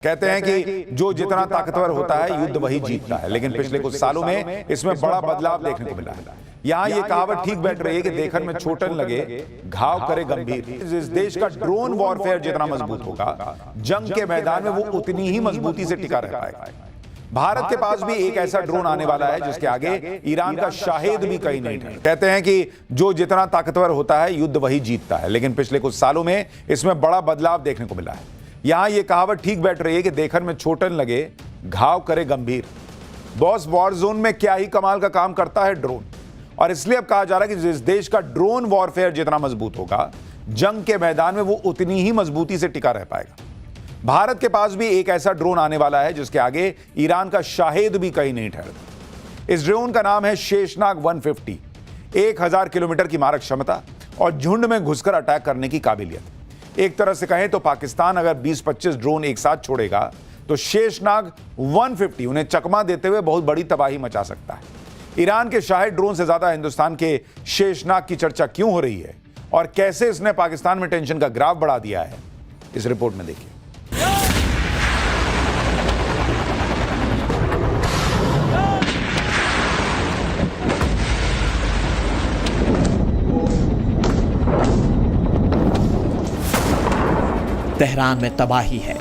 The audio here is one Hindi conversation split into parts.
कहते हैं कि जो जितना ताकतवर होता है युद्ध वही जीतता है, लेकिन पिछले कुछ सालों में इसमें बड़ा बदलाव देखने को मिला है। यहाँ ये कहावत ठीक बैठ रही है कि देखन में छोटन लगे घाव करे गंभीर। इस देश का ड्रोन वॉरफेयर जितना मजबूत होगा, जंग के मैदान में वो उतनी ही मजबूती से टिका रह पाएगा। भारत के पास भी एक ऐसा ड्रोन आने वाला है जिसके आगे ईरान का शाहेद भी कहीं नहीं ठहरा। कहते हैं कि जो जितना ताकतवर होता है युद्ध वही जीतता है, लेकिन पिछले कुछ सालों में इसमें बड़ा बदलाव देखने को मिला है। यहां ये कहावत ठीक बैठ रही है कि देखन में छोटन लगे घाव करे गंभीर। बॉस, वॉर जोन में क्या ही कमाल का काम करता है ड्रोन, और इसलिए अब कहा जा रहा है कि जिस देश का ड्रोन वॉरफेयर जितना मजबूत होगा, जंग के मैदान में वो उतनी ही मजबूती से टिका रह पाएगा। भारत के पास भी एक ऐसा ड्रोन आने वाला है जिसके आगे ईरान का शाहेद भी कहीं नहीं ठहरता। इस ड्रोन का नाम है शेषनाग 150। 1000 किलोमीटर की मारक क्षमता और झुंड में घुसकर अटैक करने की काबिलियत। एक तरह से कहें तो पाकिस्तान अगर 20-25 ड्रोन एक साथ छोड़ेगा तो शेषनाग 150 उन्हें चकमा देते हुए बहुत बड़ी तबाही मचा सकता है। ईरान के शाहेद ड्रोन से ज्यादा हिंदुस्तान के शेषनाग की चर्चा क्यों हो रही है और कैसे इसने पाकिस्तान में टेंशन का ग्राफ बढ़ा दिया है, इस रिपोर्ट में देखिए। तेहरान में तबाही है।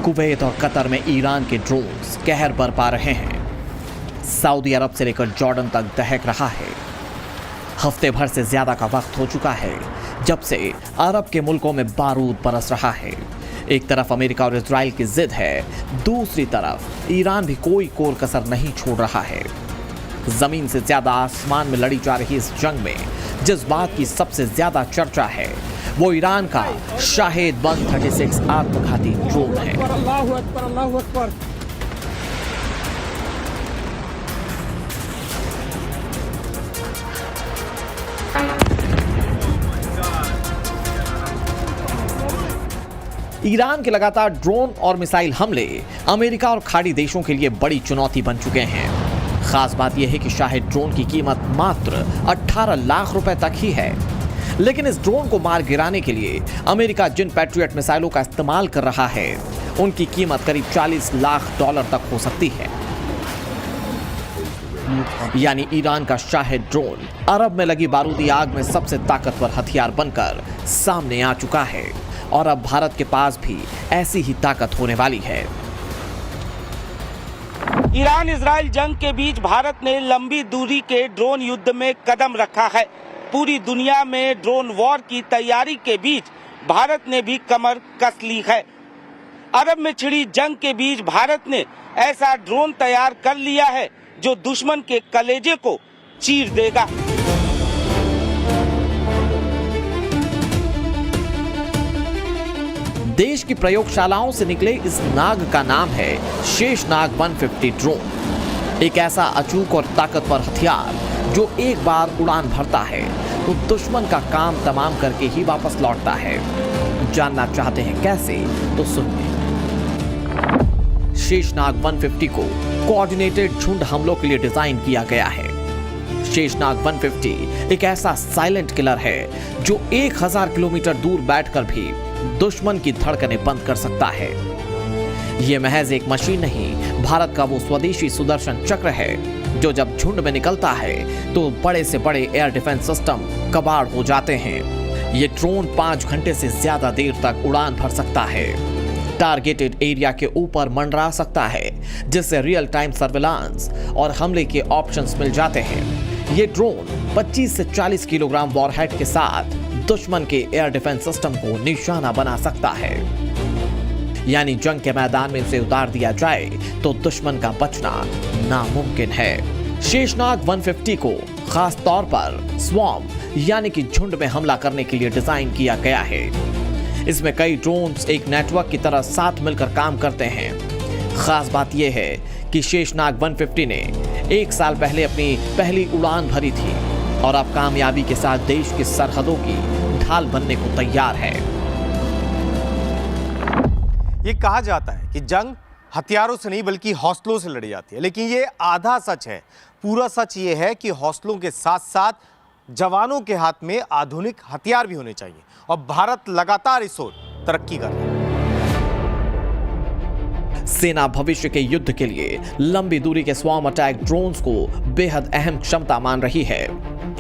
कुवैत और कतर में ईरान के ड्रोन्स कहर बरपा रहे हैं। सऊदी अरब से लेकर जॉर्डन तक दहक रहा है। हफ्ते भर से ज्यादा का वक्त हो चुका है जब से अरब के मुल्कों में बारूद बरस रहा है। एक तरफ अमेरिका और इजराइल की जिद है, दूसरी तरफ ईरान भी कोई कोर कसर नहीं छोड़ रहा है। जमीन से ज्यादा आसमान में लड़ी जा रही इस जंग में जिस बात की सबसे ज्यादा चर्चा है वो ईरान का शाहेद 136 आत्मघाती ड्रोन है। अल्लाहु अकबर, अल्लाहु अकबर। ईरान के लगातार ड्रोन और मिसाइल हमले अमेरिका और खाड़ी देशों के लिए बड़ी चुनौती बन चुके हैं। खास बात यह है कि शाहेद ड्रोन की कीमत मात्र 18 लाख रुपए तक ही है, लेकिन इस ड्रोन को मार गिराने के लिए अमेरिका जिन पैट्रियट मिसाइलों का इस्तेमाल कर रहा है उनकी कीमत करीब $40 लाख तक हो सकती है। यानी ईरान का शाहेद ड्रोन अरब में लगी बारूदी आग में सबसे ताकतवर हथियार बनकर सामने आ चुका है और अब भारत के पास भी ऐसी ही ताकत होने वाली है। ईरान इजराइल जंग के बीच भारत ने लंबी दूरी के ड्रोन युद्ध में कदम रखा है। पूरी दुनिया में ड्रोन वॉर की तैयारी के बीच भारत ने भी कमर कस ली है। अरब में छिड़ी जंग के बीच भारत ने ऐसा ड्रोन तैयार कर लिया है जो दुश्मन के कलेजे को चीर देगा। देश की प्रयोगशालाओं से निकले इस नाग का नाम है शेषनाग 150 ड्रोन। एक ऐसा अचूक और ताकतवर हथियार जो एक बार उड़ान भरता है तो दुश्मन का काम तमाम करके ही वापस लौटता है। जानना चाहते हैं कैसे? तो सुनिए। शेषनाग 150 को कोऑर्डिनेटेड झुंड हमलों के लिए डिजाइन किया गया है। शेषनाग 150 एक ऐसा साइलेंट किलर है जो 1000 किलोमीटर दूर बैठकर भी दुश्मन की धड़कनें बंद कर सकता है। यह महज एक मशीन नहीं, भारत का वो स्वदेशी सुदर्शन चक्र है जो जब झुंड में निकलता है तो बड़े से बड़े एयर डिफेंस सिस्टम कबाड़ हो जाते हैं। ये ड्रोन 5 घंटे से ज्यादा देर तक उड़ान भर सकता है, टारगेटेड एरिया के ऊपर मंडरा सकता है, जिससे रियल टाइम सर्विलांस और हमले के ऑप्शंस मिल जाते हैं। ये ड्रोन 25 से 40 किलोग्राम वॉरहेड के साथ दुश्मन के एयर डिफेंस सिस्टम को निशाना बना सकता है। यानी जंग के मैदान में उसे उतार दिया जाए तो दुश्मन का बचना नामुमकिन है। शेषनाग 150 को खास तौर पर स्वॉर्म यानी कि झुंड में हमला करने के लिए डिजाइन किया गया है। इसमें कई ड्रोन्स एक नेटवर्क की तरह साथ मिलकर काम करते हैं। खास बात यह है कि शेषनाग 150 ने 1 साल पहले अपनी पहली उड़ान भरी थी और अब कामयाबी के साथ देश की सरहदों की ढाल बनने को तैयार है। ये कहा जाता है कि जंग हथियारों से नहीं बल्कि हौसलों से लड़ी जाती है, लेकिन ये आधा सच है। पूरा सच ये है कि हौसलों के साथ साथ जवानों के हाथ में आधुनिक हथियार भी होने चाहिए और भारत लगातार इस ओर तरक्की कर रहा है। सेना भविष्य के युद्ध के लिए लंबी दूरी के स्वॉर्म अटैक ड्रोन्स को बेहद अहम क्षमता मान रही है।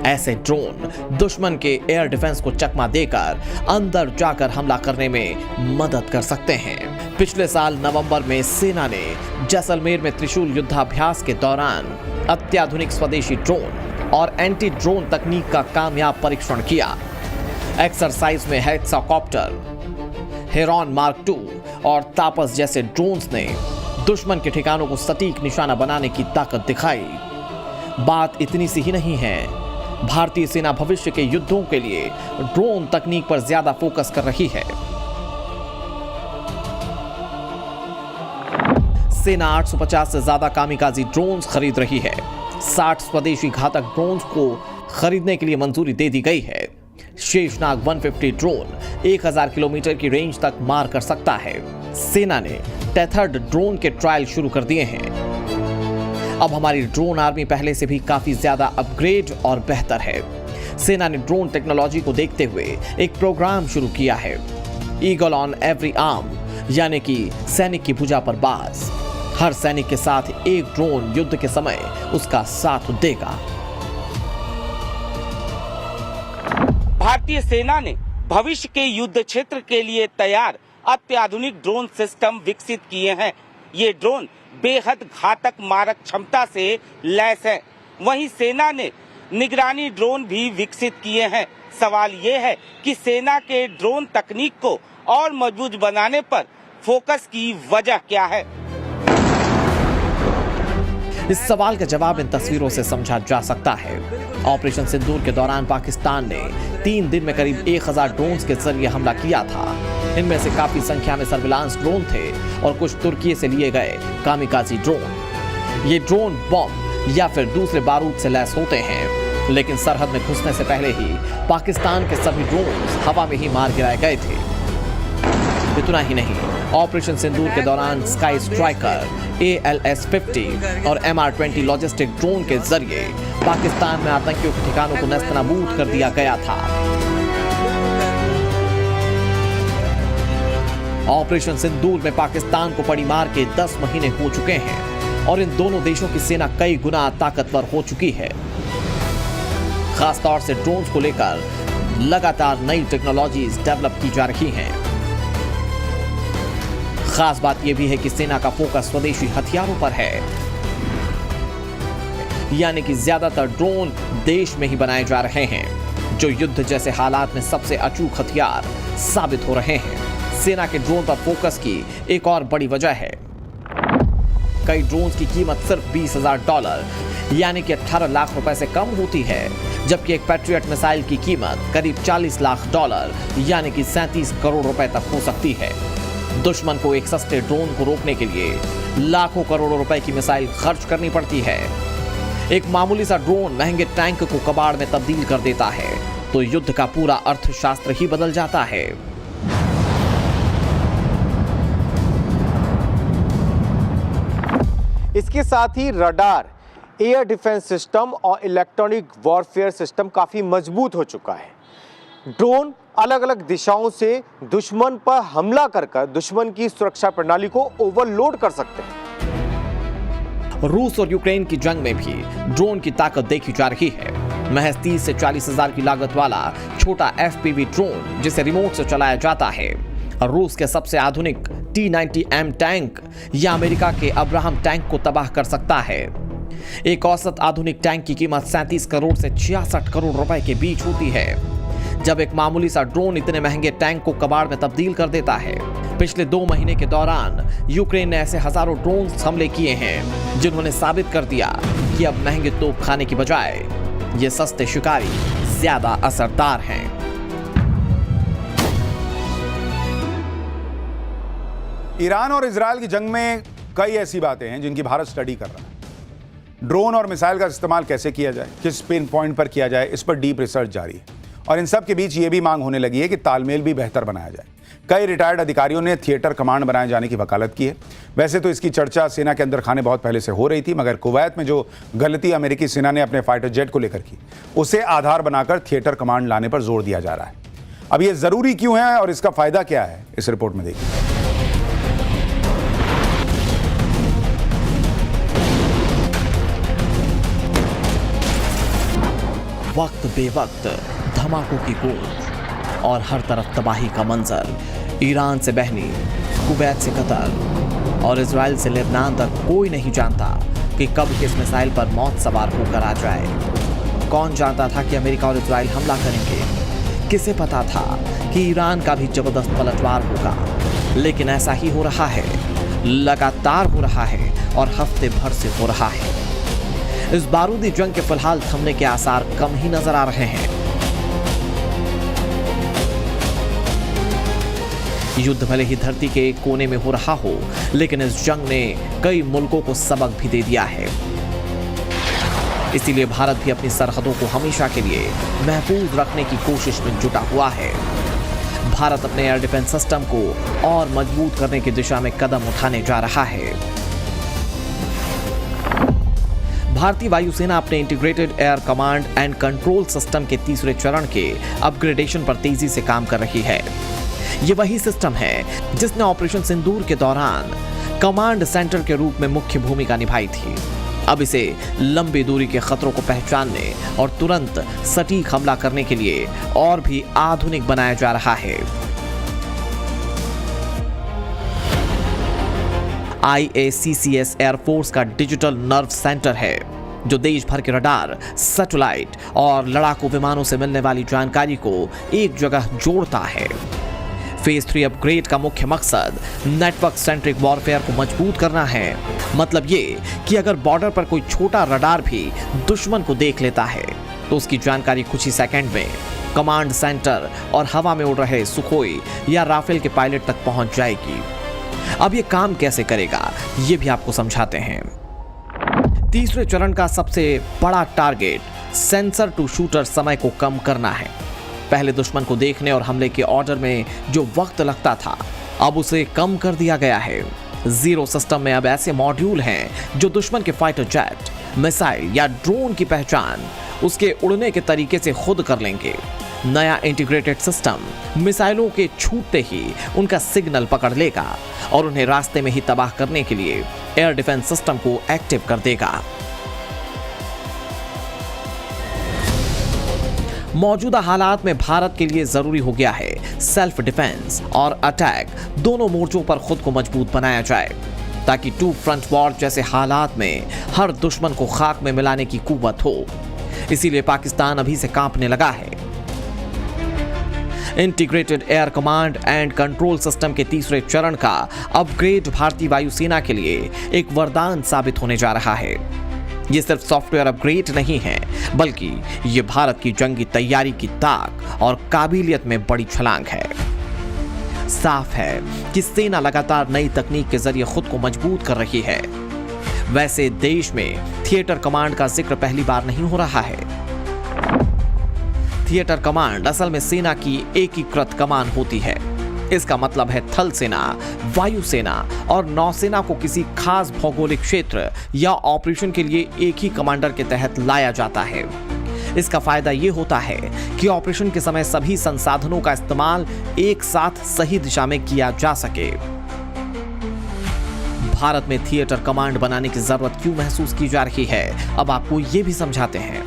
ऐसे ड्रोन दुश्मन के एयर डिफेंस को चकमा देकर अंदर जाकर हमला करने में मदद कर सकते हैं। पिछले साल नवंबर में सेना ने जैसलमेर में त्रिशूल युद्धाभ्यास के दौरान अत्याधुनिक स्वदेशी ड्रोन और एंटी ड्रोन तकनीक का कामयाब परीक्षण किया। एक्सरसाइज में हेक्साकॉप्टर, हेरॉन मार्क II और तापस जैसे ड्रोन्स ने दुश्मन के ठिकानों को सटीक निशाना बनाने की ताकत दिखाई। बात इतनी सी ही नहीं है, भारतीय सेना भविष्य के युद्धों के लिए ड्रोन तकनीक पर ज्यादा फोकस कर रही है। सेना 850 से ज्यादा कामिकाजी ड्रोन्स खरीद रही है। 60 स्वदेशी घातक ड्रोन्स को खरीदने के लिए मंजूरी दे दी गई है। शेषनाग 150 ड्रोन 1000 किलोमीटर की रेंज तक मार कर सकता है। सेना ने टेथर्ड ड्रोन के ट्रायल शुरू कर दिए हैं। अब हमारी ड्रोन आर्मी पहले से भी काफी ज्यादा अपग्रेड और बेहतर है। सेना ने ड्रोन टेक्नोलॉजी को देखते हुए एक प्रोग्राम शुरू किया है, ईगल ऑन एवरी आर्म, यानी कि सैनिक की भुजा पर बाज। हर सैनिक के साथ एक ड्रोन युद्ध के समय उसका साथ देगा। भारतीय सेना ने भविष्य के युद्ध क्षेत्र के लिए तैयार अत्याधुनिक ड्रोन सिस्टम विकसित किए हैं। ये ड्रोन बेहद घातक मारक क्षमता से लैस है। वहीं सेना ने निगरानी ड्रोन भी विकसित किए हैं। सवाल ये है कि सेना के ड्रोन तकनीक को और मजबूत बनाने पर फोकस की वजह क्या है? इस सवाल का जवाब इन तस्वीरों से समझा जा सकता है। ऑपरेशन सिंदूर के दौरान पाकिस्तान ने 3 दिन में करीब 1000 ड्रोन्स के जरिए हमला किया था। इनमें से काफी संख्या में सर्विलांस ड्रोन थे और कुछ तुर्की से लिए गए कामिकाजी ड्रोन। ये ड्रोन बम या फिर दूसरे बारूद से लैस होते हैं, लेकिन सरहद में घुसने से पहले ही पाकिस्तान के सभी ड्रोन्स हवा में ही मार गिराए गए थे। इतना ही नहीं, ऑपरेशन सिंदूर के दौरान स्काई स्ट्राइकर, ALS-50 और MR-20 लॉजिस्टिक ड्रोन के जरिए पाकिस्तान में आतंकियों के ठिकानों को नेस्तनाबूद कर दिया गया था। ऑपरेशन सिंदूर में पाकिस्तान को पड़ी मार के 10 महीने हो चुके हैं और इन दोनों देशों की सेना कई गुना ताकतवर हो चुकी है। खासतौर से ड्रोन्स को लेकर लगातार नई टेक्नोलॉजीज डेवलप की जा रही हैं। खास बात यह भी है कि सेना का फोकस स्वदेशी हथियारों पर है, यानी कि ज्यादातर ड्रोन देश में ही बनाए जा रहे हैं, जो युद्ध जैसे हालात में सबसे अचूक हथियार साबित हो रहे हैं। सेना के ड्रोन पर फोकस की एक और बड़ी वजह है, कई ड्रोन्स की कीमत सिर्फ $20,000 यानी कि 18 लाख रुपए से कम होती है, जबकि एक पैट्रियट मिसाइल की कीमत करीब $40 लाख यानी कि 37 करोड़ रुपए तक हो सकती है। दुश्मन को एक सस्ते ड्रोन को रोकने के लिए लाखों करोड़ों रुपए की मिसाइल खर्च करनी पड़ती है। एक मामूली सा ड्रोन महंगे टैंक को कबाड़ में तब्दील कर देता है, तो युद्ध का पूरा अर्थशास्त्र ही बदल जाता है। इसके साथ ही रडार, एयर डिफेंस सिस्टम और इलेक्ट्रॉनिक वॉरफेयर सिस्टम काफी मजबूत हो चुका है। ड्रोन अलग अलग दिशाओं से दुश्मन पर हमला कर दुश्मन की सुरक्षा प्रणाली को ओवरलोड कर सकते हैं। रूस और यूक्रेन की जंग में भी ड्रोन की ताकत देखी जा रही है। महज 30 से 40 हजार की लागत वाला छोटा FPV ड्रोन, जिसे रिमोट से चलाया जाता है, रूस के सबसे आधुनिक T-90M टैंक या अमेरिका के अब्राहम टैंक को तबाह कर सकता है। एक औसत आधुनिक टैंक की कीमत 37 करोड़ से 66 करोड़ रुपए के बीच होती है। जब एक मामूली सा ड्रोन इतने महंगे टैंक को कबाड़ में तब्दील कर देता है। पिछले 2 महीने के दौरान यूक्रेन ने ऐसे हजारों ड्रोन हमले किए हैं, जिन्होंने साबित कर दिया कि अब महंगे तोप खाने की बजाय ये सस्ते शिकारी ज्यादा असरदार हैं। ईरान और इजरायल की जंग में कई ऐसी बातें हैं जिनकी भारत स्टडी कर रहा है। ड्रोन और मिसाइल का इस्तेमाल कैसे किया जाए, किस पिन पॉइंट पर किया जाए, इस पर डीप रिसर्च जारी है। और इन सब के बीच ये भी मांग होने लगी है कि तालमेल भी बेहतर बनाया जाए। कई रिटायर्ड अधिकारियों ने थिएटर कमांड बनाए जाने की वकालत की है। वैसे तो इसकी चर्चा सेना के अंदर खाने बहुत पहले से हो रही थी, मगर कुवैत में जो गलती अमेरिकी सेना ने अपने फाइटर जेट को लेकर की, उसे आधार बनाकर थिएटर कमांड लाने पर जोर दिया जा रहा है। अब ये जरूरी क्यों है और इसका फायदा क्या है, इस रिपोर्ट में देखिए। वक्त बेवक्त धमाकों की गूंज और हर तरफ तबाही का मंजर। ईरान से बहनी, कुवैत से कतर और इजराइल से लेबनान तक कोई नहीं जानता कि कब किस मिसाइल पर मौत सवार होकर आ जाए। कौन जानता था कि अमेरिका और इजराइल हमला करेंगे? किसे पता था कि ईरान का भी जबरदस्त पलटवार होगा? लेकिन ऐसा ही हो रहा है, लगातार हो रहा है और हफ्ते भर से हो रहा है। इस बारूदी जंग के फिलहाल थमने के आसार कम ही नजर आ रहे हैं। युद्ध भले ही धरती के एक कोने में हो रहा हो, लेकिन इस जंग ने कई मुल्कों को सबक भी दे दिया है। इसीलिए भारत भी अपनी सरहदों को हमेशा के लिए महफूज रखने की कोशिश में जुटा हुआ है। भारत अपने एयर डिफेंस सिस्टम को और मजबूत करने की दिशा में कदम उठाने जा रहा है। भारतीय वायुसेना अपने integrated air command and control system के तीसरे चरण के अपग्रेडेशन पर तेजी से काम कर रही है। ये वही सिस्टम है जिसने ऑपरेशन सिंदूर के दौरान कमांड सेंटर के रूप में मुख्य भूमिका निभाई थी। अब इसे लंबी दूरी के खतरों को पहचानने और तुरंत सटीक हमला करने के लिए और भी आधुनिक बनाया जा रहा है। IACCS एयरफोर्स का डिजिटल नर्व सेंटर है, जो देश भर के रडार, सैटेलाइट और लड़ाकू विमानों से मिलने वाली जानकारी को एक जगह जोड़ता है। फेज 3 अपग्रेड का मुख्य मकसद नेटवर्क सेंट्रिक वॉरफेयर को मजबूत करना है। मतलब ये कि अगर बॉर्डर पर कोई छोटा रडार भी दुश्मन को देख लेता है तो उसकी जानकारी कुछ ही सेकंड में कमांड सेंटर और हवा में उड़ रहे सुखोई या राफेल के पायलट तक पहुंच जाएगी। अब ये काम कैसे करेगा, ये भी आपको समझाते हैं। तीसरे चरण का सबसे बड़ा टारगेट सेंसर टू शूटर समय को कम करना है। पहले दुश्मन को देखने और हमले के ऑर्डर में जो वक्त लगता था, अब उसे कम कर दिया गया है। जीरो सिस्टम में अब ऐसे मॉड्यूल हैं जो दुश्मन के फाइटर जेट, मिसाइल या ड्रोन की पहचान उसके उड़ने के तरीके से खुद कर लेंगे। नया इंटीग्रेटेड सिस्टम मिसाइलों के छूटते ही उनका सिग्नल पकड़ लेगा और उन्हें रास्ते में ही तबाह करने के लिए एयर डिफेंस सिस्टम को एक्टिव कर देगा। मौजूदा हालात में भारत के लिए जरूरी हो गया है सेल्फ डिफेंस और अटैक दोनों मोर्चों पर खुद को मजबूत बनाया जाए, ताकि टू फ्रंट वॉर जैसे हालात में हर दुश्मन को खाक में मिलाने की कुव्वत हो। इसीलिए पाकिस्तान अभी से कांपने लगा है। Integrated air command and control system के तीसरे चरण का अपग्रेड भारतीय वायुसेना के लिए एक वरदान साबित होने जा रहा है। ये सिर्फ सॉफ्टवेयर अपग्रेड नहीं है, बल्कि ये भारत की जंगी तैयारी की ताक और काबिलियत में बड़ी छलांग है। साफ है कि सेना लगातार नई तकनीक के जरिए खुद को मजबूत कर रही है। वैसे देश में थिएटर कमांड का जिक्र पहली बार नहीं हो रहा है। थिएटर कमांड असल में सेना की एकीकृत कमान होती है। इसका मतलब है थल सेना, वायुसेना और नौसेना को किसी खास भौगोलिक क्षेत्र या ऑपरेशन के लिए एक ही कमांडर के तहत लाया जाता है। इसका फायदा यह होता है कि ऑपरेशन के समय सभी संसाधनों का इस्तेमाल एक साथ सही दिशा में किया जा सके। भारत में थिएटर कमांड बनाने की जरूरत क्यों महसूस की जा रही है, अब आपको यह भी समझाते हैं।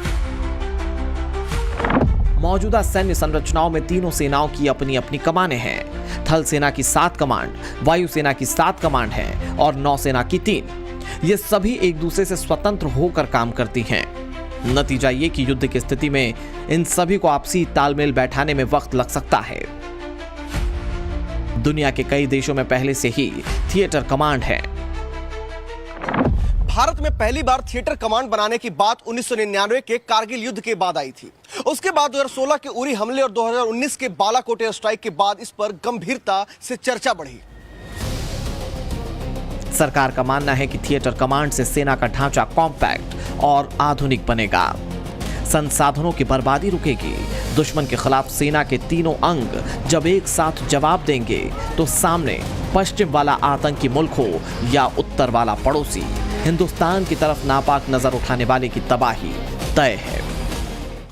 मौजूदा सैन्य संरचनाओं में तीनों सेनाओं की अपनी अपनी कमानें हैं। थल सेना की 7 कमांड, वायुसेना की 7 कमांड हैं और नौसेना की 3। ये सभी एक दूसरे से स्वतंत्र होकर काम करती हैं। नतीजा ये कि युद्ध की स्थिति में इन सभी को आपसी तालमेल बैठाने में वक्त लग सकता है। दुनिया के कई देशों में पहले से ही थिएटर कमांड है। भारत में पहली बार थिएटर कमांड बनाने की बात 1999 के कारगिल युद्ध के बाद आई थी। उसके बाद 2016 के उरी हमले और 2019 के बालाकोट एयर स्ट्राइक के बाद इस पर गंभीरता से चर्चा बढ़ी। सरकार का मानना है कि थिएटर कमांड से सेना का ढांचा कॉम्पैक्ट और आधुनिक बनेगा। संसाधनों की बर्बादी रुकेगी। दुश्मन के खिलाफ सेना के तीनों अंग जब एक साथ जवाब देंगे तो सामने पश्चिम वाला आतंकी मुल्क हो या उत्तर वाला पड़ोसी, हिंदुस्तान की तरफ नापाक नजर उठाने वाले की तबाही तय है।